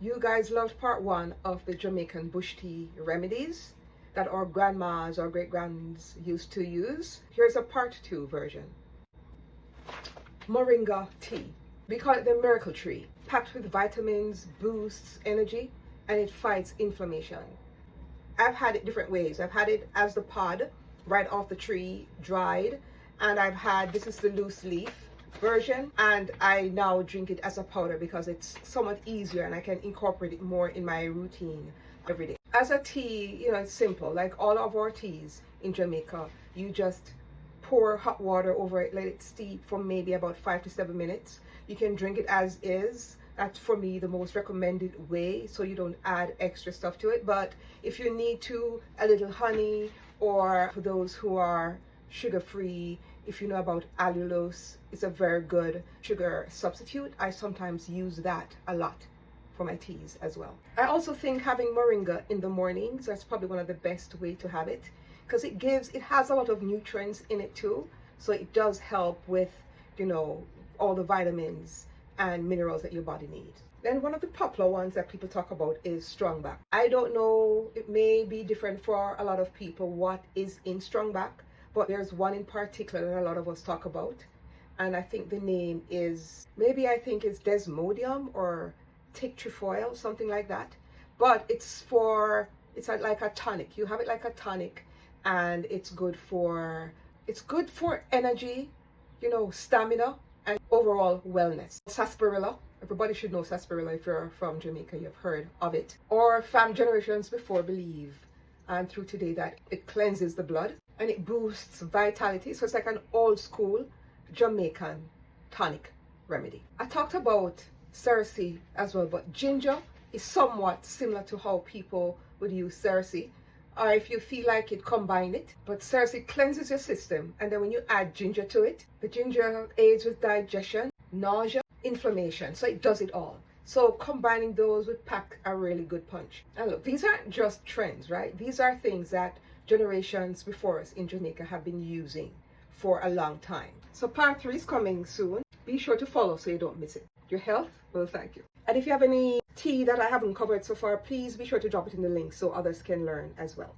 You guys loved part one of the Jamaican bush tea remedies that our grandmas or great-grands used to use. Here's a part two version. Moringa tea. We call it the miracle tree. Packed with vitamins, boosts energy, and it fights inflammation. I've had it different ways. I've had it as the pod, right off the tree, dried. And I've had, this is the loose leaf version, and I now drink it as a powder because it's somewhat easier and I can incorporate it more in my routine every day. As a tea, you know, it's simple. Like all of our teas in Jamaica, you just pour hot water over it, let it steep for maybe about 5 to 7 minutes. You can drink it as is. That's for me the most recommended way, so you don't add extra stuff to it. But if you need to, a little honey, or for those who are sugar-free, if you know about allulose, it's a very good sugar substitute. I sometimes use that a lot for my teas as well. I also think having moringa in the mornings, that's probably one of the best way to have it, because it has a lot of nutrients in it too, so it does help with, you know, all the vitamins and minerals that your body needs. Then one of the popular ones that people talk about is strong back. I don't know, it may be different for a lot of people what is in strong back, but there's one in particular that a lot of us talk about, and I think the name is, I think it's desmodium or tic trefoil, something like that. But it's like a tonic. You have it like a tonic, and it's good for energy, you know, stamina, and overall wellness. Sarsaparilla. Everybody should know sarsaparilla. If you're from Jamaica, you've heard of it. Or family generations before believe, and through today, that it cleanses the blood and it boosts vitality. So it's like an old school Jamaican tonic remedy. I talked about cerasee as well, but ginger is somewhat similar to how people would use cerasee, or if you feel like it, combine it. But cerasee cleanses your system, and then when you add ginger to it, the ginger aids with digestion, nausea, inflammation, so it does it all. So combining those would pack a really good punch. And look, these aren't just trends, right? These are things that generations before us in Jamaica have been using for a long time. So part 3 is coming soon. Be sure to follow so you don't miss it. Your health will thank you. And if you have any tea that I haven't covered so far, please be sure to drop it in the link so others can learn as well.